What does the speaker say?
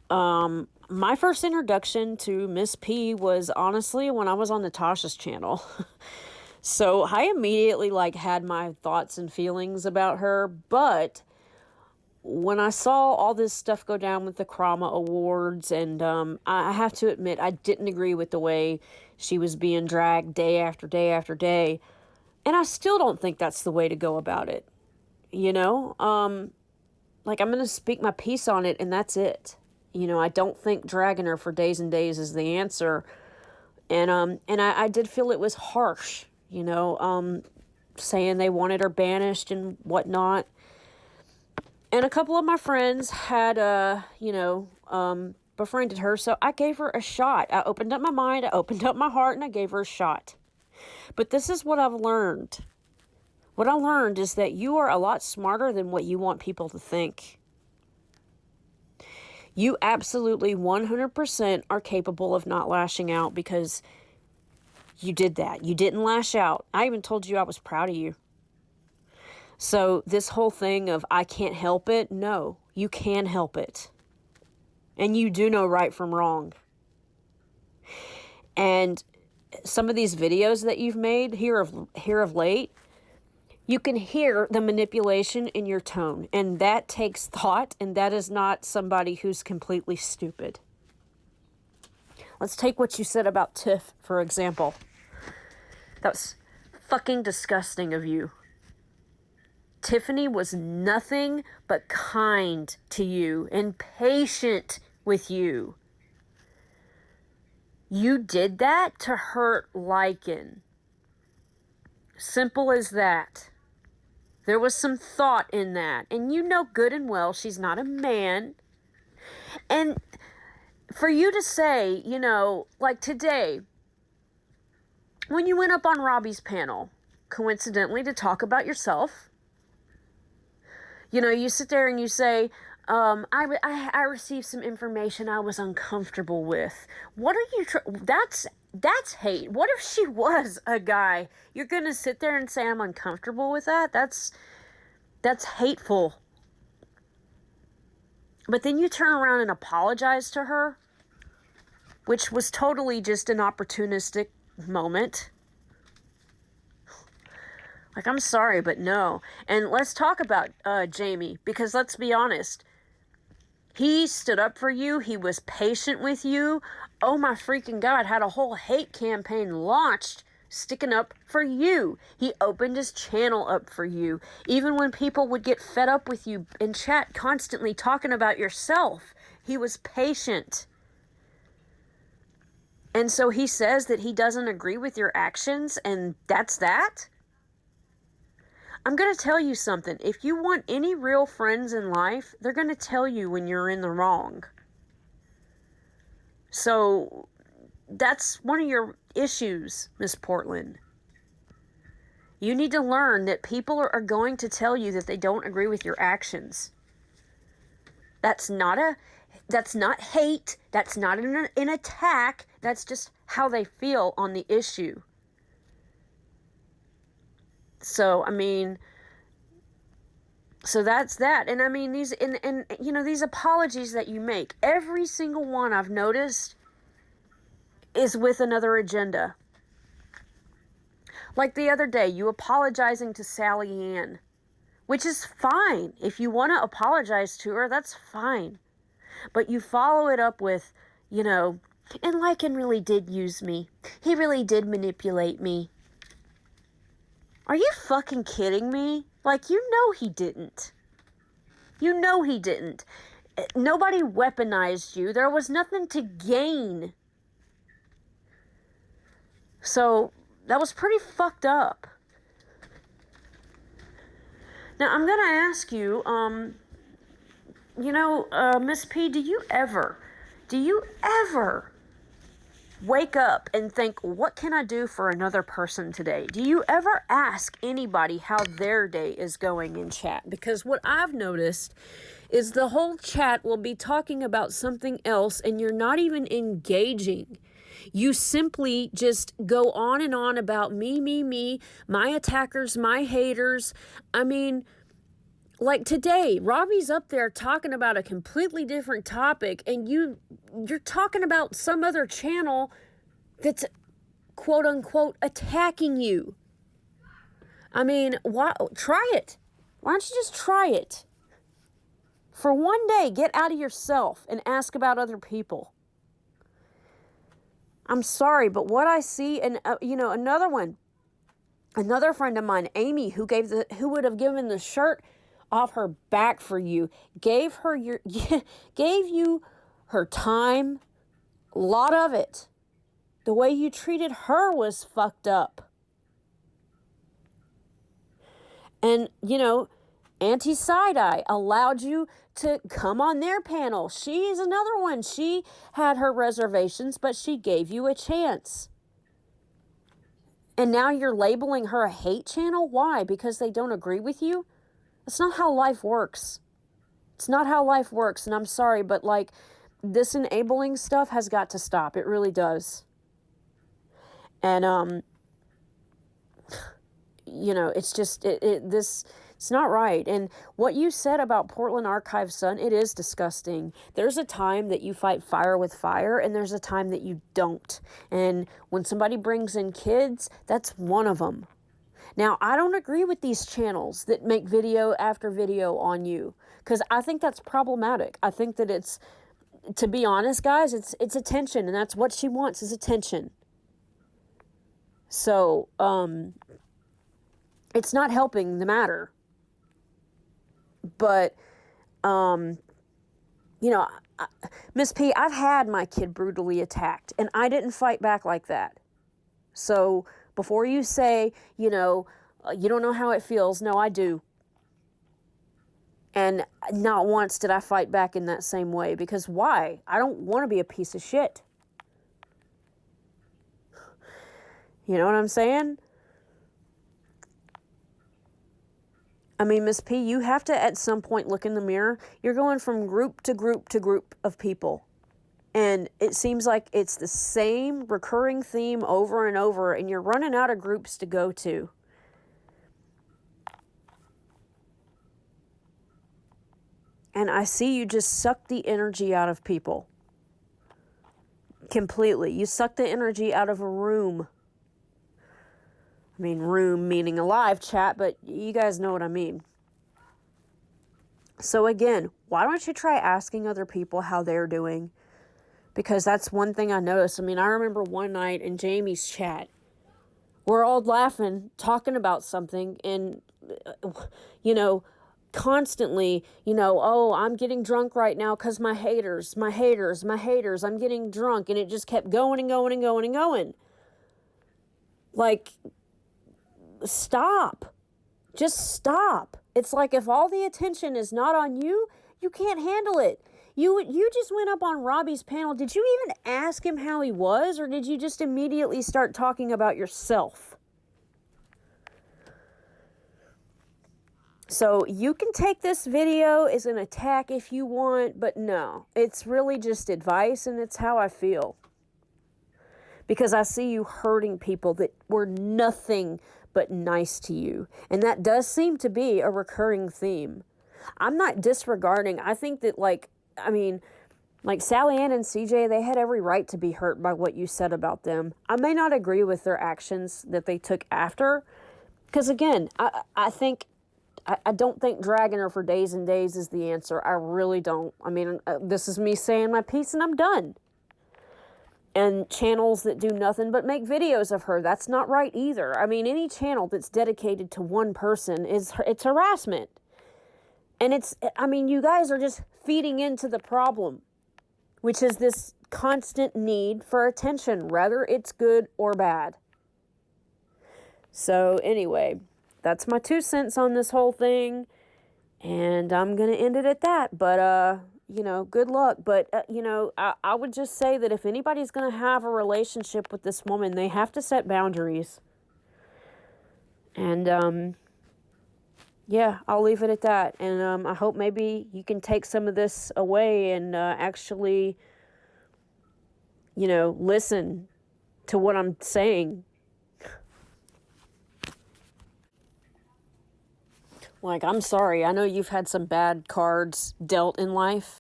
My first introduction to Miss P was honestly when I was on Natasha's channel. So I immediately had my thoughts and feelings about her, but when I saw all this stuff go down with the Krama Awards, and I have to admit, I didn't agree with the way she was being dragged day after day after day, and I still don't think that's the way to go about it. You know, I'm going to speak my piece on it, and that's it. I don't think dragging her for days and days is the answer. And I did feel it was harsh, saying they wanted her banished and whatnot. And a couple of my friends had, befriended her, so I gave her a shot. I opened up my mind, I opened up my heart, and I gave her a shot. But this is what I've learned. What I learned is that you are a lot smarter than what you want people to think. You absolutely 100% are capable of not lashing out because you did that. You didn't lash out. I even told you I was proud of you. So this whole thing of I can't help it, no, you can help it. And you do know right from wrong. And some of these videos that you've made here of late, you can hear the manipulation in your tone, and that takes thought, and that is not somebody who's completely stupid. Let's take what you said about Tiff, for example. That was fucking disgusting of you. Tiffany was nothing but kind to you and patient with you. You did that to hurt Lycan. Simple as that. There was some thought in that. And you know good and well she's not a man. And for you to say, like today, when you went up on Robbie's panel, coincidentally, to talk about yourself, you sit there and you say, I received some information I was uncomfortable with. What are you... That's hate. What if she was a guy? You're going to sit there and say I'm uncomfortable with that? That's hateful. But then you turn around and apologize to her, which was totally just an opportunistic moment. I'm sorry, but no. And let's talk about Jamie, because let's be honest. He stood up for you. He was patient with you. Oh my freaking God, had a whole hate campaign launched sticking up for you. He opened his channel up for you. Even when people would get fed up with you in chat constantly talking about yourself, he was patient. And so he says that he doesn't agree with your actions, and that's that? I'm going to tell you something. If you want any real friends in life, they're going to tell you when you're in the wrong. So that's one of your issues, Miss Portland. You need to learn that people are going to tell you that they don't agree with your actions. That's not hate. That's not an attack. That's just how they feel on the issue. So, so that's that. And these apologies that you make, every single one I've noticed is with another agenda. Like the other day, you apologizing to Sally Ann, which is fine. If you want to apologize to her, that's fine. But you follow it up with, and Lycan really did use me. He really did manipulate me. Are you fucking kidding me? He didn't. He didn't. Nobody weaponized you. There was nothing to gain. So, that was pretty fucked up. Now, I'm going to ask you, Miss P, do you ever wake up and think, what can I do for another person today? Do you ever ask anybody how their day is going in chat? Because what I've noticed is the whole chat will be talking about something else and you're not even engaging. You simply just go on and on about me, my attackers, my haters. Like today, Robbie's up there talking about a completely different topic, and you're talking about some other channel that's quote unquote attacking you. I mean, why? Try it. Why don't you just try it? For one day, get out of yourself and ask about other people. I'm sorry, but what I see, and another friend of mine, Amy, who would have given the shirt off her back for you, gave you her time, a lot of it. The way you treated her was fucked up. And, Auntie Side-Eye allowed you to come on their panel. She's another one. She had her reservations, but she gave you a chance. And now you're labeling her a hate channel? Why? Because they don't agree with you? That's not how life works. It's not how life works. And I'm sorry, but this enabling stuff has got to stop. It really does. And, it's just, it's not right. And what you said about Portland Archive Sun, it is disgusting. There's a time that you fight fire with fire, and there's a time that you don't. And when somebody brings in kids, that's one of them. Now, I don't agree with these channels that make video after video on you, because I think that's problematic. I think that it's, to be honest, guys, it's attention, and that's what she wants, is attention. So, it's not helping the matter. But, Miss P, I've had my kid brutally attacked, and I didn't fight back like that. So before you say, you don't know how it feels, no, I do. And not once did I fight back in that same way, because why? I don't want to be a piece of shit. You know what I'm saying? I mean, Miss P, you have to at some point look in the mirror. You're going from group to group to group of people. And it seems like it's the same recurring theme over and over, and you're running out of groups to go to. And I see you just suck the energy out of people. Completely. You suck the energy out of a room. I mean, room meaning a live chat, but you guys know what I mean. So again, why don't you try asking other people how they're doing? Because that's one thing I noticed. I mean, I remember one night in Jamie's chat, we're all laughing, talking about something, and, constantly, oh, I'm getting drunk right now because my haters, I'm getting drunk, and it just kept going and going and going and going. Stop. Just stop. It's like if all the attention is not on you, you can't handle it. You just went up on Robbie's panel. Did you even ask him how he was, or did you just immediately start talking about yourself? So you can take this video as an attack if you want, but no, it's really just advice, and it's how I feel. Because I see you hurting people that were nothing but nice to you. And that does seem to be a recurring theme. I'm not disregarding. I think that Sally Ann and CJ, they had every right to be hurt by what you said about them. I may not agree with their actions that they took after. Because again, I don't think dragging her for days and days is the answer. I really don't. I mean, this is me saying my piece and I'm done. And channels that do nothing but make videos of her, that's not right either. I mean, any channel that's dedicated to one person it's harassment. And you guys are just feeding into the problem, which is this constant need for attention, whether it's good or bad. So anyway, that's my 2 cents on this whole thing. And I'm going to end it at that. But, good luck. But, I would just say that if anybody's going to have a relationship with this woman, they have to set boundaries. And, yeah, I'll leave it at that. And I hope maybe you can take some of this away and actually, listen to what I'm saying. Like, I'm sorry. I know you've had some bad cards dealt in life,